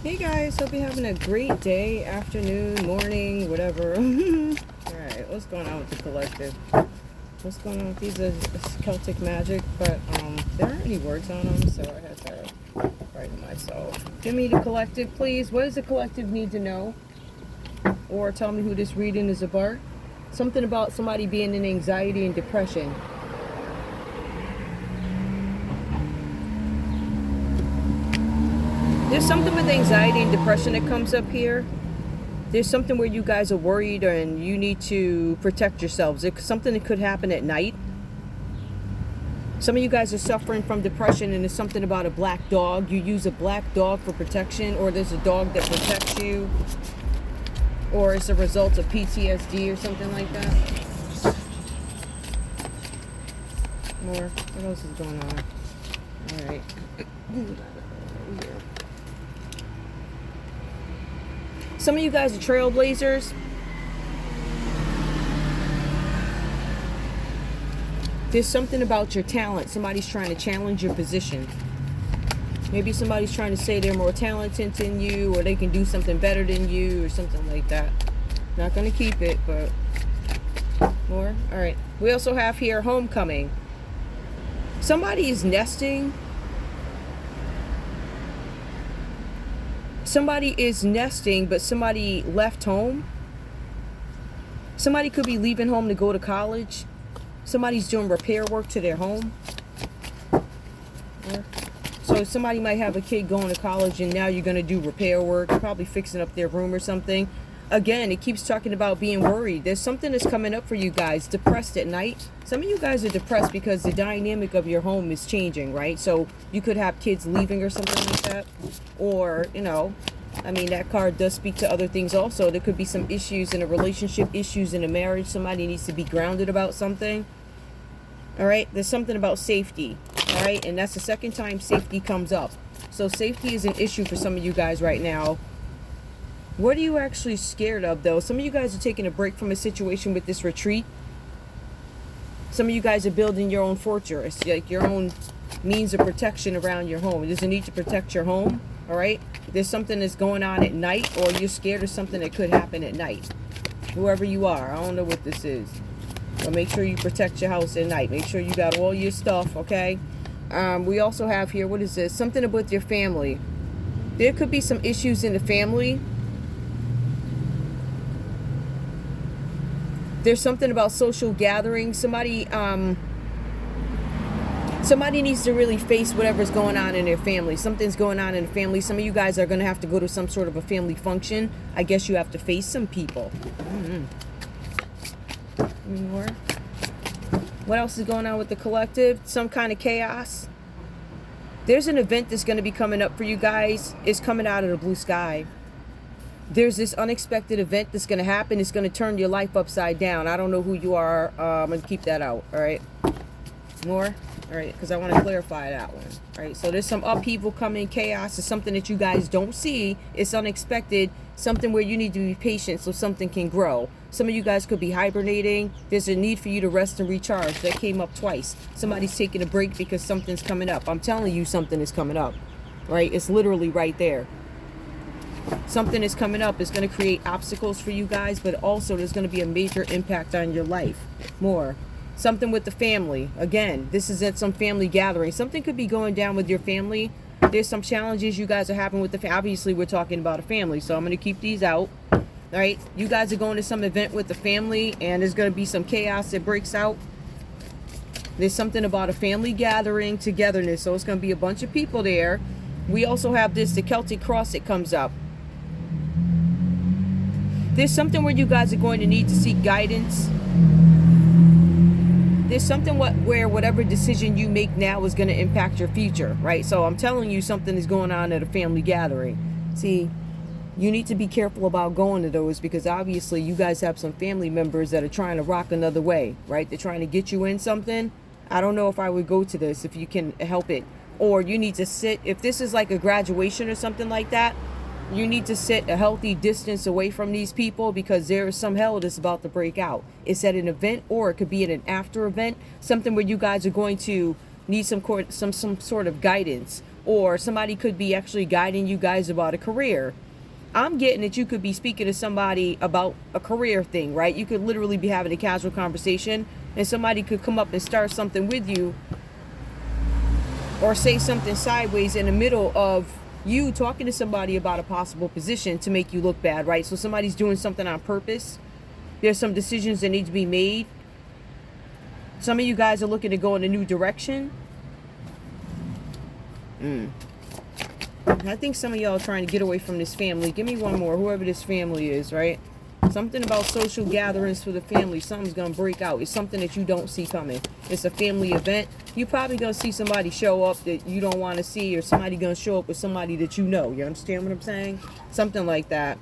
Hey guys, hope you're having a great day, afternoon, morning, whatever. Alright, what's going on with the collective? What's going on with these? Celtic magic, but there aren't any words on them, so I had to write them myself. Give me the collective, please. What does the collective need to know? Or tell me who this reading is about. Something about somebody being in anxiety and depression. There's something with anxiety and depression that comes up here. There's something where you guys are worried and you need to protect yourselves. It's something that could happen at night. Some of you guys are suffering from depression and there's something about a black dog. You use a black dog for protection, or there's a dog that protects you, or it's a result of PTSD or something like that. More. What else is going on? Alright. Some of you guys are trailblazers. There's something about your talent. Somebody's trying to challenge your position. Maybe somebody's trying to say they're more talented than you, or they can do something better than you, or something like that. Not going to keep it, but more. All right. We also have here homecoming. Somebody is nesting. Somebody is nesting, but somebody left home. Somebody could be leaving home to go to college. Somebody's doing repair work to their home. So somebody might have a kid going to college and now you're going to do repair work, probably fixing up their room or something. Again, it keeps talking about being worried. There's something that's coming up for you guys. Depressed at night. Some of you guys are depressed because the dynamic of your home is changing, right? So you could have kids leaving or something like that. Or, you know, I mean, that card does speak to other things also. There could be some issues in a relationship, issues in a marriage. Somebody needs to be grounded about something. All right? There's something about safety. All right? And that's the second time safety comes up. So safety is an issue for some of you guys right now. What are you actually scared of, though? Some of you guys are taking a break from a situation with this retreat. Some of you guys are building your own fortress, like your own means of protection around your home. There's a need to protect your home, all right? There's something that's going on at night, or you're scared of something that could happen at night. Whoever you are, I don't know what this is. But make sure you protect your house at night. Make sure you got all your stuff, okay? We also have here, what is this? Something about your family. There could be some issues in the family. There's something about social gatherings. Somebody needs to really face whatever's going on in their family. Something's going on in the family. Some of you guys are going to have to go to some sort of a family function. I guess you have to face some people. More. What else is going on with the collective? Some kind of chaos. There's an event that's going to be coming up for you guys. It's coming out of the blue sky. There's this unexpected event that's going to happen. It's going to turn your life upside down. I don't know who you are. I'm going to keep that out. All right. More. All right. Because I want to clarify that one. All right. So there's some upheaval coming. Chaos is something that you guys don't see. It's unexpected. Something where you need to be patient so something can grow. Some of you guys could be hibernating. There's a need for you to rest and recharge. That came up twice. Somebody's taking a break because something's coming up. I'm telling you something is coming up. Right. It's literally right there. Something is coming up. It's going to create obstacles for you guys, but also there's going to be a major impact on your life. More. Something with the family. Again, this is at some family gathering. Something could be going down with your family. There's some challenges you guys are having with the family. Obviously, we're talking about a family, so I'm going to keep these out. All right. You guys are going to some event with the family, and there's going to be some chaos that breaks out. There's something about a family gathering, togetherness, so it's going to be a bunch of people there. We also have this, the Celtic cross that comes up. There's something where you guys are going to need to seek guidance. There's something where whatever decision you make now is going to impact your future, right? So I'm telling you something is going on at a family gathering. See, you need to be careful about going to those because obviously you guys have some family members that are trying to rock another way, right? They're trying to get you in something. I don't know if I would go to this if you can help it. Or you need to sit, if this is like a graduation or something like that, you need to sit a healthy distance away from these people because there is some hell that's about to break out. It's at an event, or it could be at an after event, something where you guys are going to need some sort of guidance or somebody could be actually guiding you guys about a career. I'm getting that you could be speaking to somebody about a career thing, right? You could literally be having a casual conversation and somebody could come up and start something with you or say something sideways in the middle of you talking to somebody about a possible position to make you look bad, right? So somebody's doing something on purpose. There's some decisions that need to be made. Some of you guys are looking to go in a new direction. I think some of y'all are trying to get away from this family. Give me one more, whoever this family is, right? Something about social gatherings for the family. Something's going to break out. It's something that you don't see coming. It's a family event. You're probably going to see somebody show up that you don't want to see, or somebody going to show up with somebody that you know. You understand what I'm saying? Something like that.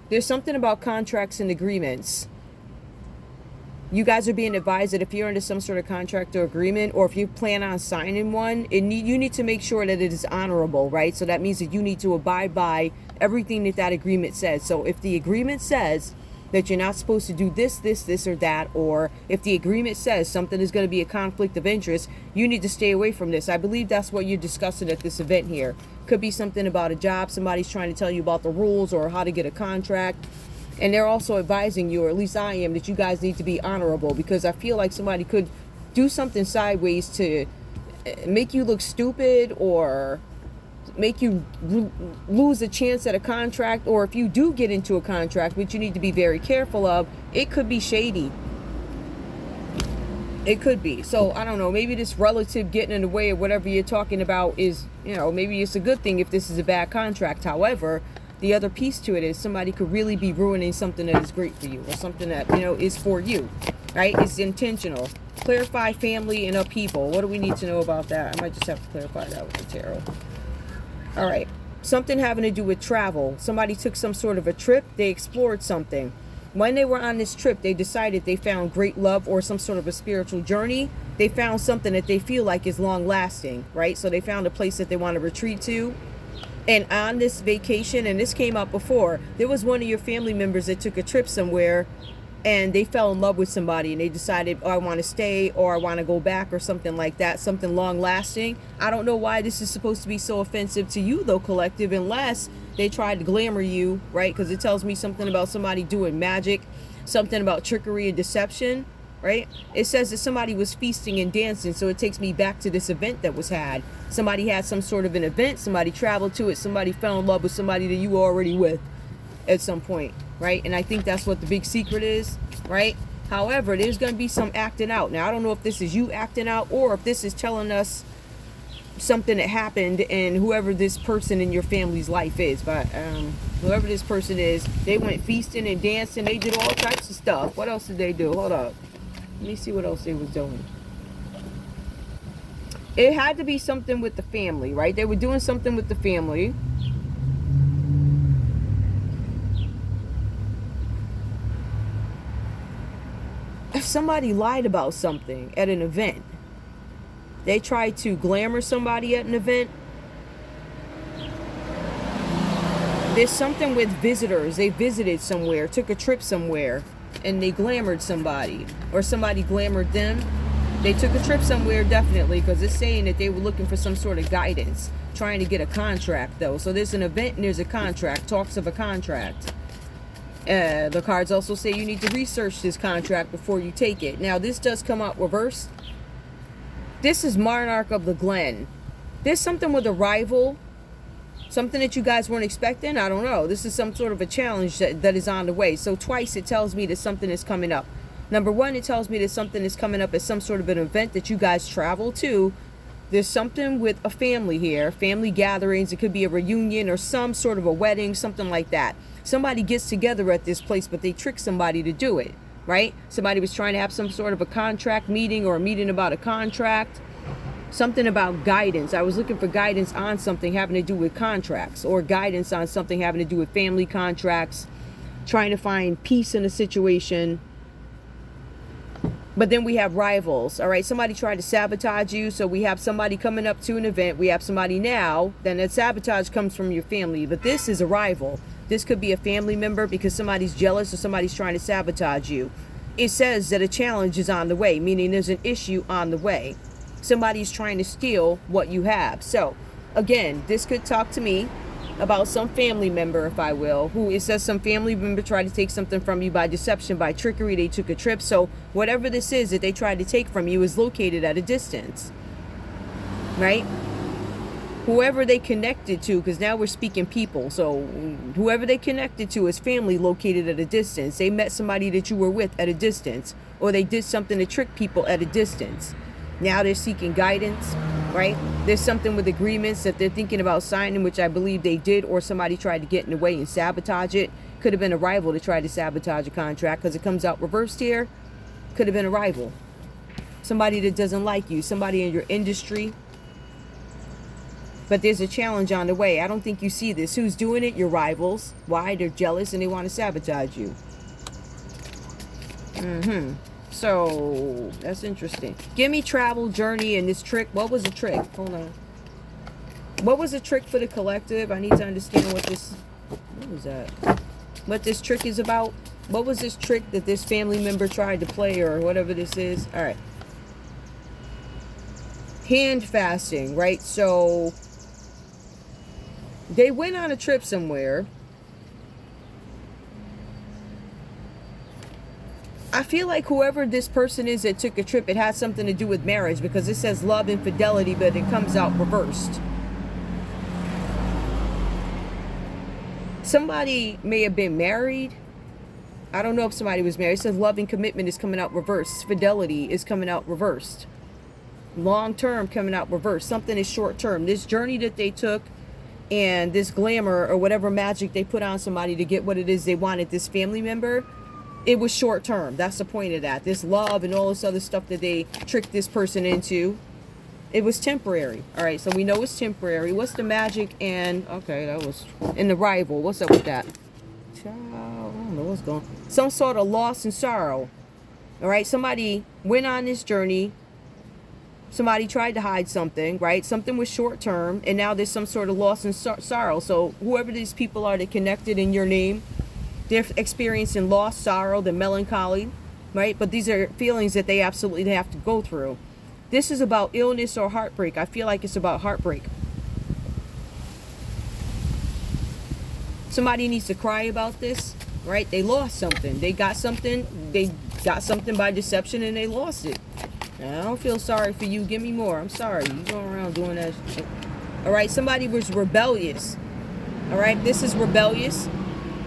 There's something about contracts and agreements. You guys are being advised that if you're under some sort of contract or agreement, or if you plan on signing one, you need to make sure that it is honorable, right? So that means that you need to abide by everything that agreement says. So if the agreement says that you're not supposed to do this, this, or that, or if the agreement says something is going to be a conflict of interest, you need to stay away from this. I believe that's what you're discussing at this event here. Could be something about a job. Somebody's trying to tell you about the rules or how to get a contract. And they're also advising you, or at least I am, that you guys need to be honorable, because I feel like somebody could do something sideways to make you look stupid or make you lose a chance at a contract. Or if you do get into a contract, which you need to be very careful of, it could be shady. It could be. So I don't know, maybe this relative getting in the way of whatever you're talking about is, maybe it's a good thing if this is a bad contract. However, the other piece to it is somebody could really be ruining something that is great for you, or something that, is for you, right? It's intentional. Clarify family and upheaval. What do we need to know about that? I might just have to clarify that with the tarot. All right. Something having to do with travel. Somebody took some sort of a trip. They explored something. When they were on this trip, they decided they found great love or some sort of a spiritual journey. They found something that they feel like is long lasting, right? So they found a place that they want to retreat to. And on this vacation, and this came up before, there was one of your family members that took a trip somewhere and they fell in love with somebody and they decided, oh, I want to stay, or I want to go back, or something like that, something long lasting. I don't know why this is supposed to be so offensive to you though, collective, unless they tried to glamour you, right? Because it tells me something about somebody doing magic, something about trickery and deception, right? It says that somebody was feasting and dancing, so it takes me back to this event that was had. Somebody had some sort of an event, somebody traveled to it, somebody fell in love with somebody that you were already with at some point, right? And I think that's what the big secret is, right? However, there's going to be some acting out. Now, I don't know if this is you acting out, or if this is telling us something that happened in whoever this person in your family's life is. But whoever this person is, they went feasting and dancing. They did all types of stuff. What else did they do? Hold up. Let me see what else they was doing. It had to be something with the family, right? They were doing something with the family. If somebody lied about something at an event, they tried to glamour somebody at an event. There's something with visitors. They visited somewhere, took a trip somewhere, and they glamored somebody, or somebody glamored them. They took a trip somewhere, definitely, because it's saying that they were looking for some sort of guidance, trying to get a contract though. So there's an event and there's a contract, talks of a contract. The cards also say you need to research this contract before you take it. Now this does come out reversed. This is Monarch of the Glen. There's something with a rival, something that you guys weren't expecting. I don't know. This is some sort of a challenge that is on the way. So twice it tells me that something is coming up. Number one, it tells me that something is coming up at some sort of an event that you guys travel to. There's something with a family here, family gatherings. It could be a reunion or some sort of a wedding, something like that. Somebody gets together at this place, but they trick somebody to do it, right? Somebody was trying to have some sort of a contract meeting, or a meeting about a contract. Something about guidance. I was looking for guidance on something having to do with contracts, or guidance on something having to do with family contracts, trying to find peace in a situation. But then we have rivals, all right? Somebody tried to sabotage you. So we have somebody coming up to an event. We have somebody now. Then that sabotage comes from your family. But this is a rival. This could be a family member because somebody's jealous or somebody's trying to sabotage you. It says that a challenge is on the way, meaning there's an issue on the way. Somebody's trying to steal what you have. So Again, this could talk to me about some family member, if I will, who it says some family member tried to take something from you by deception, by trickery. They took a trip. So whatever this is that they tried to take from you is located at a distance, right? Whoever they connected to, because now we're speaking people. So whoever they connected to is family located at a distance. They met somebody that you were with at a distance, or they did something to trick people at a distance. Now they're seeking guidance, right? There's something with agreements that they're thinking about signing, which I believe they did, or somebody tried to get in the way and sabotage it. Could have been a rival to try to sabotage a contract, because it comes out reversed here. Could have been a rival. Somebody that doesn't like you, somebody in your industry. But there's a challenge on the way. I don't think you see this. Who's doing it? Your rivals. Why? They're jealous and they want to sabotage you. So, that's interesting. Give me travel, journey, and this trick. What was the trick? Hold on. What was the trick for the collective? I need to understand what this... What was that? What this trick is about? What was this trick that this family member tried to play, or whatever this is? All right. Hand fasting, right? So... they went on a trip somewhere. I feel like whoever this person is that took a trip, it has something to do with marriage, because it says love and fidelity, but it comes out reversed. Somebody may have been married. I don't know if somebody was married. It says love and commitment is coming out reversed. Fidelity is coming out reversed. Long term coming out reversed. Something is short term. This journey that they took, and this glamour or whatever magic they put on somebody to get what it is they wanted, this family member, it was short term. That's the point of that. This love and all this other stuff that they tricked this person into, it was temporary. All right, so we know it's temporary. What's the magic? And okay, that was in the rival. What's up with that? Child, I don't know what's going on. Some sort of loss and sorrow. All right, somebody went on this journey. Somebody tried to hide something, right? Something was short term, and now there's some sort of loss and sorrow. So whoever these people are that connected in your name, they're experiencing loss, sorrow, the melancholy, right? But these are feelings that they absolutely have to go through. This is about illness or heartbreak. I feel like it's about heartbreak. Somebody needs to cry about this, right? They lost something. They got something by deception, and they lost it. I don't feel sorry for you. Give me more. I'm sorry. You going around doing that shit. All right. Somebody was rebellious. All right. This is rebellious.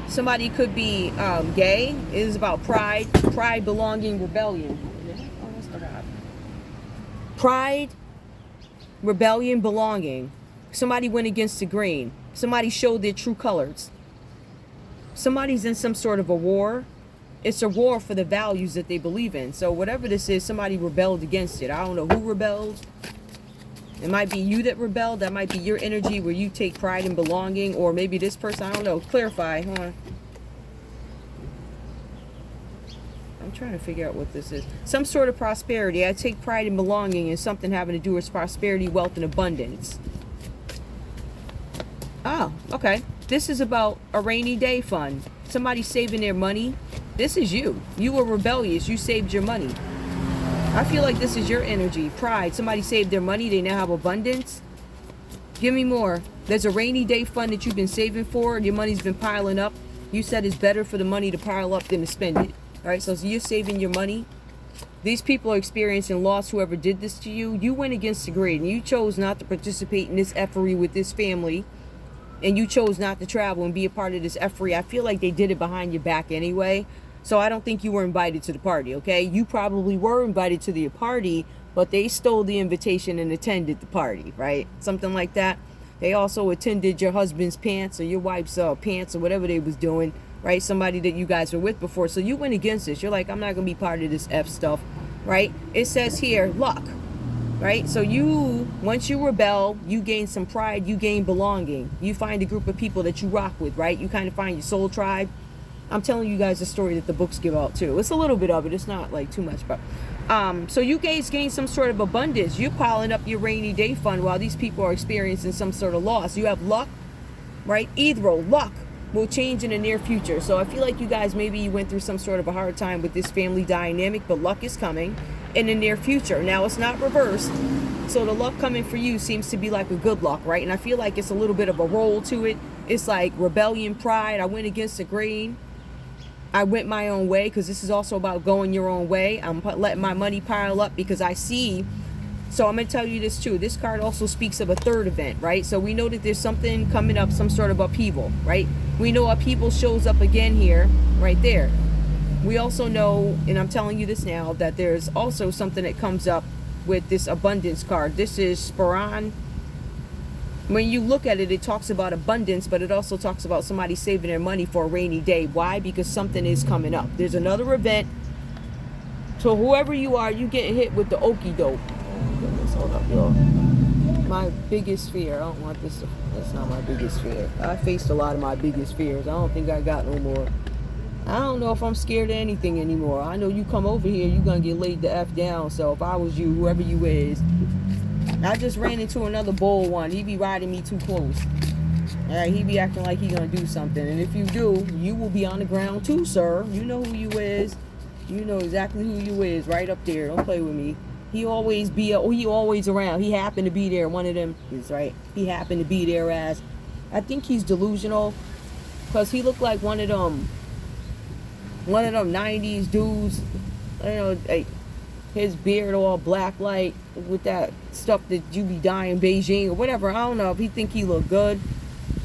Somebody could be gay. It is about pride. Pride, belonging, rebellion. Oh, what's the God? Pride, rebellion, belonging. Somebody went against the grain. Somebody showed their true colors. Somebody's in some sort of a war. It's a war for the values that they believe in. So whatever this is, somebody rebelled against it. I don't know who rebelled. It might be you that rebelled. That might be your energy where you take pride in belonging. Or maybe this person, I don't know. Clarify. Hold on. I'm trying to figure out what this is. Some sort of prosperity. I take pride in belonging and something having to do with prosperity, wealth, and abundance. Oh, okay. This is about a rainy day fund. Somebody saving their money. This is you. You were rebellious. You saved your money. I feel like this is your energy. Pride. Somebody saved their money. They now have abundance. Give me more. There's a rainy day fund that you've been saving for. Your money's been piling up. You said it's better for the money to pile up than to spend it. All right, so you're saving your money. These people are experiencing loss, whoever did this to you. You went against the grain, and you chose not to participate in this effery with this family. And you chose not to travel and be a part of this effery. I feel like they did it behind your back anyway. So I don't think you were invited to the party, okay? You probably were invited to the party, but they stole the invitation and attended the party, right? Something like that. They also attended your husband's pants or your wife's pants or whatever they was doing, right? Somebody that you guys were with before. So you went against this. You're like, I'm not going to be part of this F stuff, right? It says here, luck, right? So you, once you rebel, you gain some pride, you gain belonging. You find a group of people that you rock with, right? You kind of find your soul tribe. I'm telling you guys a story that the books give out too. It's a little bit of it. It's not like too much, but so you guys gain some sort of abundance. You're piling up your rainy day fund while these people are experiencing some sort of loss. You have luck, right? Either luck will change in the near future. So I feel like you guys, maybe you went through some sort of a hard time with this family dynamic, but luck is coming in the near future. Now it's not reversed. So the luck coming for you seems to be like a good luck, right? And I feel like it's a little bit of a roll to it. It's like rebellion, pride. I went against the grain. I went my own way, because this is also about going your own way. I'm letting my money pile up because I see. So I'm going to tell you this too. This card also speaks of a third event, right? So we know that there's something coming up, some sort of upheaval, right? We know upheaval shows up again here, right there. We also know, and I'm telling you this now, that there's also something that comes up with this abundance card. This is Spiran. When you look at it, it talks about abundance, but it also talks about somebody saving their money for a rainy day. Why? Because something is coming up. There's another event. So whoever you are, you get hit with the okie doke. Oh, goodness, hold up, y'all. My biggest fear. I don't want this. That's not my biggest fear. I faced a lot of my biggest fears. I don't think I got no more. I don't know if I'm scared of anything anymore. I know you come over here, you're going to get laid the F down. So if I was you, whoever you is, I just ran into another bull one. He be riding me too close. All right, he be acting like he gonna do something. And if you do, you will be on the ground too, sir. You know who you is. You know exactly who you is right up there. Don't play with me. He always around. He happened to be there. One of them is right. He happened to be there as, I think he's delusional, because he looked like one of them 90s dudes. You know, like, his beard all black, like with that stuff that you be dyeing Beijing or whatever. I don't know if he think he look good.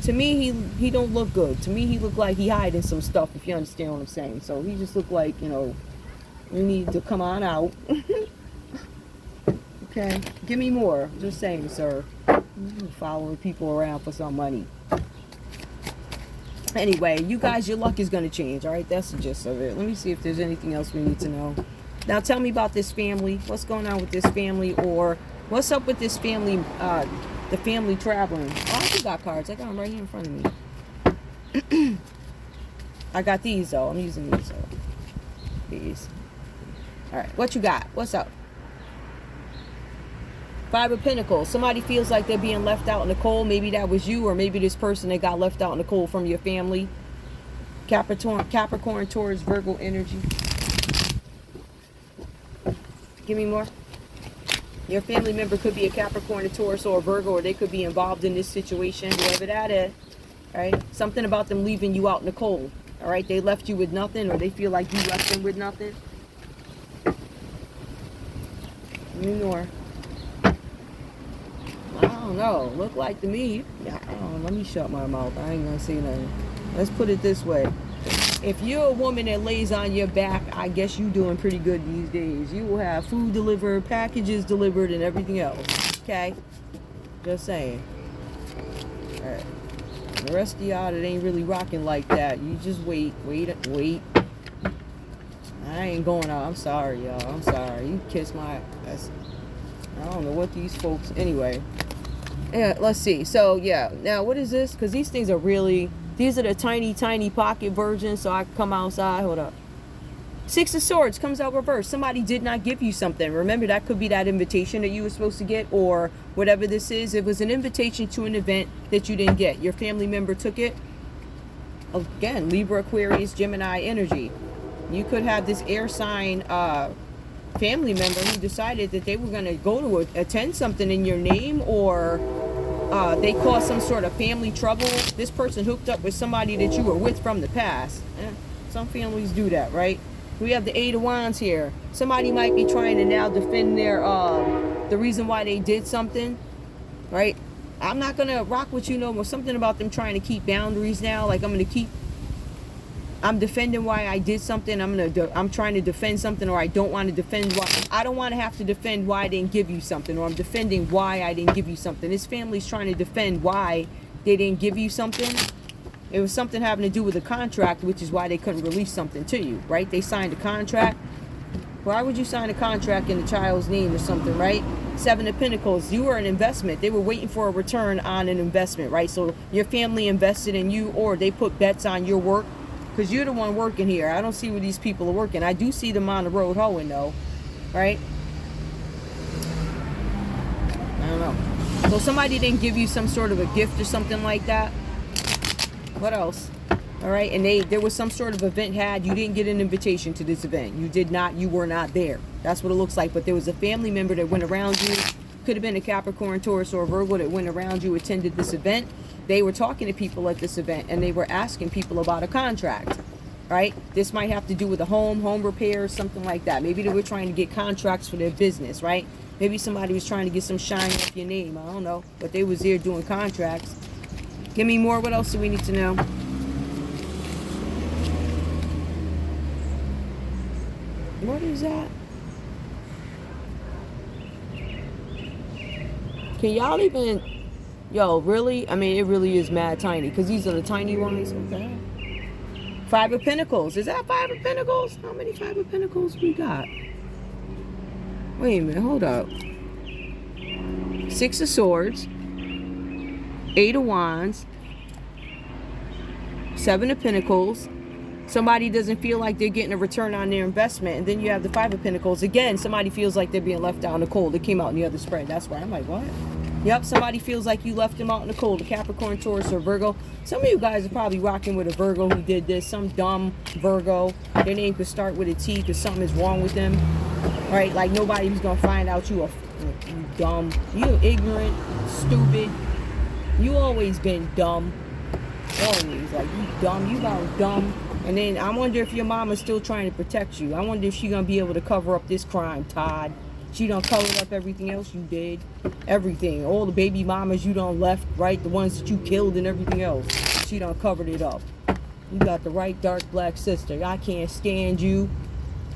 To me, he don't look good. To me, he look like he hiding some stuff, if you understand what I'm saying. So he just look like, you know, you need to come on out. Okay, give me more. Just saying, sir. You're following people around for some money. Anyway, you guys, your luck is going to change, all right? That's the gist of it. Let me see if there's anything else we need to know. Now tell me about this family. What's going on with this family, or what's up with this family, the family traveling? Oh, I do got cards. I got them right here in front of me. I got these, though. I'm using these, though. These. All right. What you got? What's up? Five of Pentacles. Somebody feels like they're being left out in the cold. Maybe that was you, or maybe this person that got left out in the cold from your family. Capricorn, Taurus, Virgo energy. Give me more. Your family member could be a Capricorn, a Taurus, or a Virgo, or they could be involved in this situation, whoever that is. All right? Something about them leaving you out in the cold. All right? They left you with nothing, or they feel like you left them with nothing. Give me more. I don't know. Look like to me. Let me shut my mouth. I ain't gonna say nothing. Let's put it this way. If you're a woman that lays on your back, I guess you're doing pretty good these days. You will have food delivered, packages delivered, and everything else. Okay? Just saying. Alright. The rest of y'all that ain't really rocking like that, you just wait. I ain't going out. I'm sorry, y'all. I'm sorry. You kiss my ass. I don't know what these folks... Anyway. Yeah, let's see. So, yeah. Now, what is this? Because these things are really... These are the tiny, tiny pocket versions, so I can come outside. Hold up. Six of Swords comes out reversed. Somebody did not give you something. Remember, that could be that invitation that you were supposed to get, or whatever this is. It was an invitation to an event that you didn't get. Your family member took it. Again, Libra, Aquarius, Gemini energy. You could have this air sign family member who decided that they were going to go to attend something in your name, or... they caused some sort of family trouble. This person hooked up with somebody that you were with from the past. Some families do that, right? We have the Eight of Wands here. Somebody might be trying to now defend their the reason why they did something, right? I'm not gonna rock with you no more. Something about them trying to keep boundaries now. Like I'm defending why I did something. I'm trying to defend something, or I don't want to defend why. I don't want to have to defend why I didn't give you something, or I'm defending why I didn't give you something. This family's trying to defend why they didn't give you something. It was something having to do with a contract, which is why they couldn't release something to you, right? They signed a contract. Why would you sign a contract in the child's name or something, right? Seven of Pentacles, you were an investment. They were waiting for a return on an investment, right? So your family invested in you, or they put bets on your work. Because you're the one working here. I don't see where these people are working. I do see them on the road hoeing, though. Right? I don't know. So somebody didn't give you some sort of a gift or something like that. What else? All right? And there was some sort of event had. You didn't get an invitation to this event. You did not. You were not there. That's what it looks like. But there was a family member that went around you. Could have been a Capricorn, Taurus, or Virgo that went around you, attended this event. They were talking to people at this event, and they were asking people about a contract, right? This might have to do with a home repair, something like that. Maybe they were trying to get contracts for their business, right? Maybe somebody was trying to get some shine off your name. I don't know. But they was there doing contracts. Give me more. What else do we need to know? What is that? Can y'all even... Yo, really? I mean, it really is mad tiny. Because these are the tiny ones. Okay. Five of Pentacles. Is that Five of Pentacles? How many Five of Pentacles we got? Wait a minute. Hold up. Six of Swords. Eight of Wands. Seven of Pentacles. Somebody doesn't feel like they're getting a return on their investment. And then you have the Five of Pentacles. Again, somebody feels like they're being left out in the cold. It came out in the other spread. That's why I'm like, what? Yep, somebody feels like you left them out in the cold. A Capricorn, Taurus, or Virgo. Some of you guys are probably rocking with a Virgo who did this. Some dumb Virgo. Their name could start with a T because something is wrong with them. Right? Like nobody's going to find out you dumb. You ignorant, stupid. You always been dumb. Always. Like, you dumb. You about dumb. And then I wonder if your mama's still trying to protect you. I wonder if she's going to be able to cover up this crime, Todd. She done covered up everything else you did. Everything. All the baby mamas you done left, right? The ones that you killed and everything else. She done covered it up. You got the right dark black sister. I can't stand you.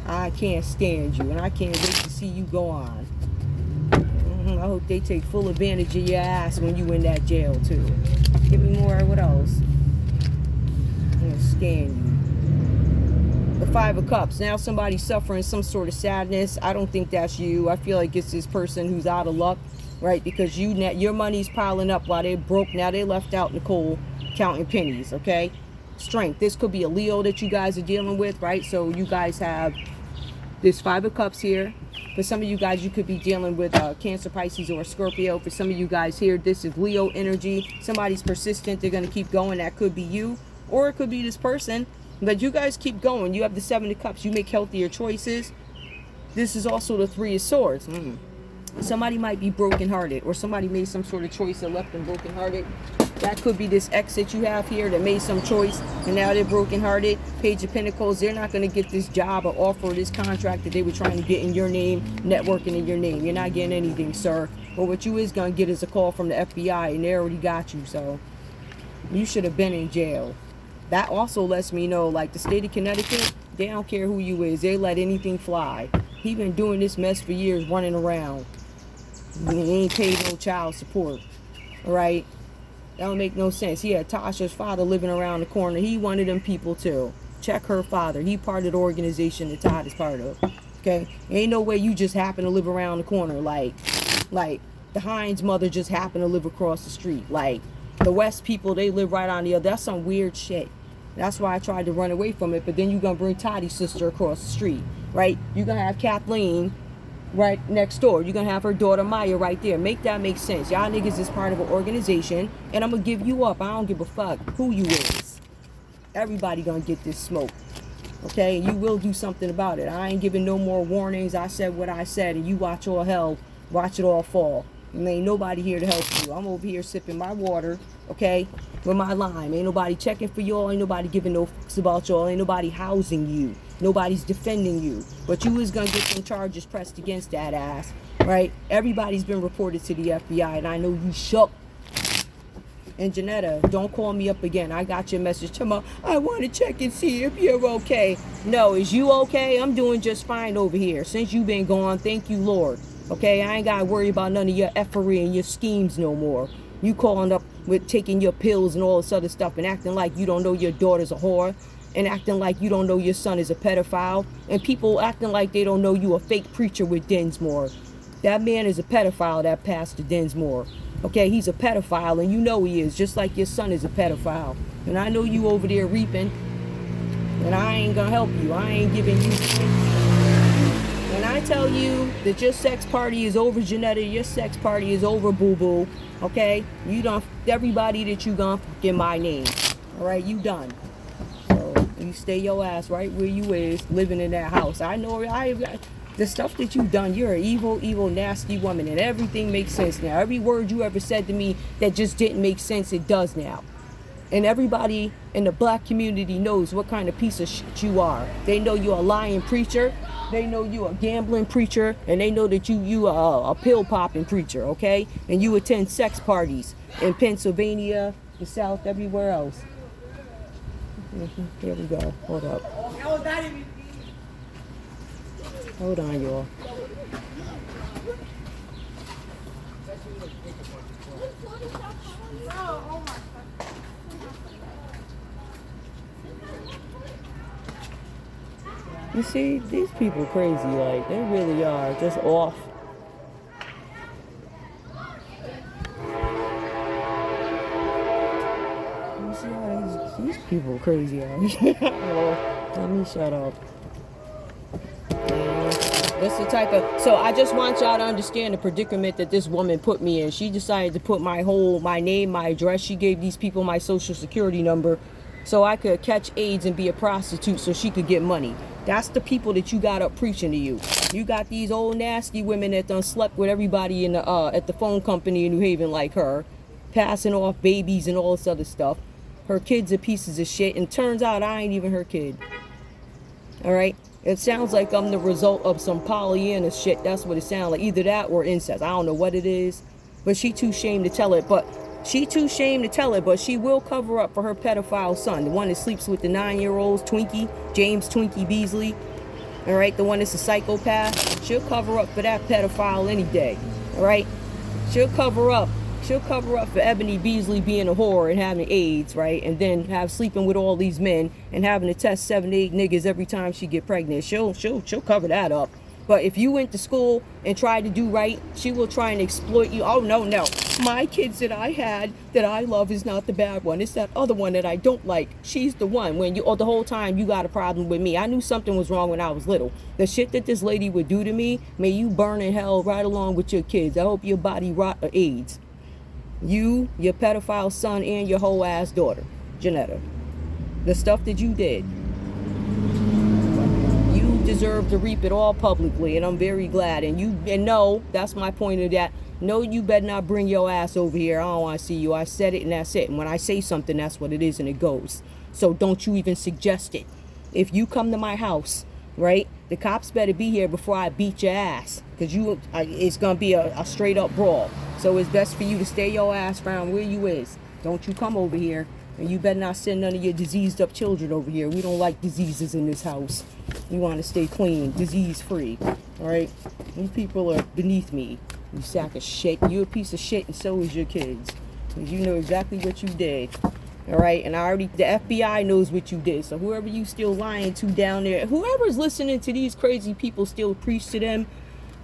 I can't stand you. And I can't wait to see you go on. I hope they take full advantage of your ass when you in that jail too. Give me more. What else? I'm gonna scan you. The Five of Cups. Now somebody's suffering some sort of sadness. I don't think that's you. I feel like it's this person who's out of luck, right? Because your money's piling up while they're broke. Now they left out in the cold counting pennies, okay? Strength. This could be a Leo that you guys are dealing with, right? So you guys have this Five of Cups here. For some of you guys, you could be dealing with Cancer, Pisces, or Scorpio. For some of you guys here, this is Leo energy. Somebody's persistent. They're going to keep going. That could be you, or it could be this person. But you guys keep going. You have the Seven of Cups. You make healthier choices. This is also the Three of Swords. Somebody might be brokenhearted, or somebody made some sort of choice that left them brokenhearted. That could be this ex that you have here that made some choice and now they're brokenhearted. Page of Pentacles. They're not going to get this job or offer, this contract that they were trying to get in your name, networking in your name. You're not getting anything, sir. But what you is going to get is a call from the FBI, and they already got you. So you should have been in jail. That also lets me know, like the state of Connecticut, they don't care who you is. They let anything fly. He been doing this mess for years, running around. He ain't paid no child support. All right? That don't make no sense. He had Tasha's father living around the corner. He one of them people too. Check her father. He part of the organization that Todd is part of. Okay? Ain't no way you just happen to live around the corner. Like the Hines mother just happened to live across the street. Like the West people, they live right on the other. That's some weird shit. That's why I tried to run away from it. But then you're going to bring Toddy's sister across the street. Right? You're going to have Kathleen right next door. You're going to have her daughter Maya right there. Make that make sense. Y'all niggas is part of an organization. And I'm going to give you up. I don't give a fuck who you is. Everybody going to get this smoke. Okay? And you will do something about it. I ain't giving no more warnings. I said what I said. And you watch all hell. Watch it all fall. And ain't nobody here to help you. I'm over here sipping my water. Okay? With my lime. Ain't nobody checking for y'all. Ain't nobody giving no fucks about y'all. Ain't nobody housing you. Nobody's defending you. But you is going to get some charges pressed against that ass. Right? Everybody's been reported to the FBI. And I know you shook. And Janetta, don't call me up again. I got your message. Tomorrow, I want to check and see if you're okay. No, is you okay? I'm doing just fine over here. Since you've been gone, thank you, Lord. Okay? I ain't got to worry about none of your effery and your schemes no more. You calling up with taking your pills and all this other stuff and acting like you don't know your daughter's a whore. And acting like you don't know your son is a pedophile. And people acting like they don't know you a fake preacher with Dinsmore. That man is a pedophile, that Pastor Dinsmore. Okay, he's a pedophile and you know he is. Just like your son is a pedophile. And I know you over there reaping. And I ain't gonna help you. I ain't giving you shit. When I tell you that your sex party is over, Janetta, your sex party is over, boo-boo. Okay? You done everybody that you gonna fuck in my name. Alright, you done. You stay your ass right where you is, living in that house. I know The stuff that you've done, you're an evil, evil, nasty woman, and everything makes sense now. Every word you ever said to me that just didn't make sense, it does now. And everybody in the black community knows what kind of piece of shit you are. They know you're a lying preacher. They know you a gambling preacher. And they know that you are a pill-popping preacher, okay? And you attend sex parties in Pennsylvania, the South, everywhere else. Here we go. Hold up. Hold on, y'all. You see, these people crazy, like, they really are just off. You see how these people crazy are. Well, let me shut up. That's the type of, so I just want y'all to understand the predicament that this woman put me in. She decided to put my name, my address. She gave these people my social security number so I could catch AIDS and be a prostitute so she could get money. That's the people that you got up preaching to you. You got these old nasty women that done slept with everybody in the at the phone company in New Haven like her, passing off babies and all this other stuff. Her kids are pieces of shit, and turns out I ain't even her kid. All right? It sounds like I'm the result of some Pollyanna shit. That's what it sounds like. Either that or incest. I don't know what it is. But she too ashamed to tell it. But she will cover up for her pedophile son. The one that sleeps with the 9-year-olds, Twinkie, James Twinkie Beasley. All right? The one that's a psychopath. She'll cover up for that pedophile any day. All right? She'll cover up for Ebony Beasley being a whore and having AIDS, right? And then sleeping with all these men and having to test 7 to 8 niggas every time she get pregnant. She'll cover that up. But if you went to school and tried to do right, she will try and exploit you. Oh, no. My kids that I had that I love is not the bad one. It's that other one that I don't like. She's the one. When the whole time you got a problem with me. I knew something was wrong when I was little. The shit that this lady would do to me, may you burn in hell right along with your kids. I hope your body rot of AIDS. You, your pedophile son, and your whole ass daughter, Janetta. The stuff that you did. You deserve to reap it all publicly, and I'm very glad. And no, that's my point of that. No, you better not bring your ass over here. I don't want to see you. I said it, and that's it. And when I say something, that's what it is, and it goes. So don't you even suggest it. If you come to my house, right, the cops better be here before I beat your ass, because it's going to be a straight up brawl. So it's best for you to stay your ass around where you is. Don't you come over here. And you better not send none of your diseased up children over here. We don't like diseases in this house. We want to stay clean, disease free. All right? You people are beneath me. You sack of shit. You a piece of shit, and so is your kids. Because you know exactly what you did. All right? And the FBI knows what you did. So whoever you still lying to down there, whoever's listening to these crazy people still preach to them,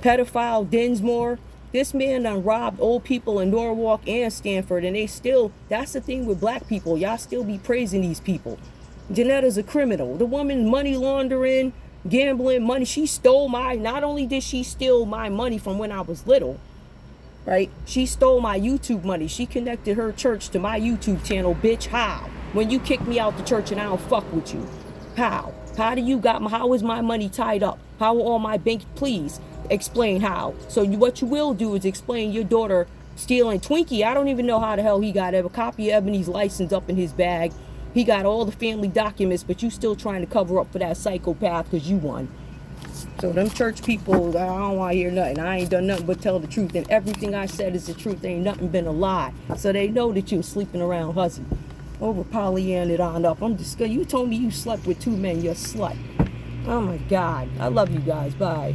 pedophile Dinsmore, this man done robbed old people in Norwalk and Stanford, and that's the thing with black people. Y'all still be praising these people. Janetta's a criminal. The woman money laundering, gambling money. She stole not only did she steal my money from when I was little, right? She stole my YouTube money. She connected her church to my YouTube channel, bitch. How? When you kick me out the church and I don't fuck with you. How? How is my money tied up? How are all my bank, please explain how. So what you will do is explain your daughter stealing Twinkie. I don't even know how the hell he got a copy of Ebony's license up in his bag. He got all the family documents, but you still trying to cover up for that psychopath because you won. So them church people, I don't want to hear nothing. I ain't done nothing but tell the truth, and everything I said is the truth. There ain't nothing been a lie. So they know that you're sleeping around hussy. Over Pollyanna it on up. You told me you slept with 2 men, you're a slut. Oh my God. I love you guys. Bye.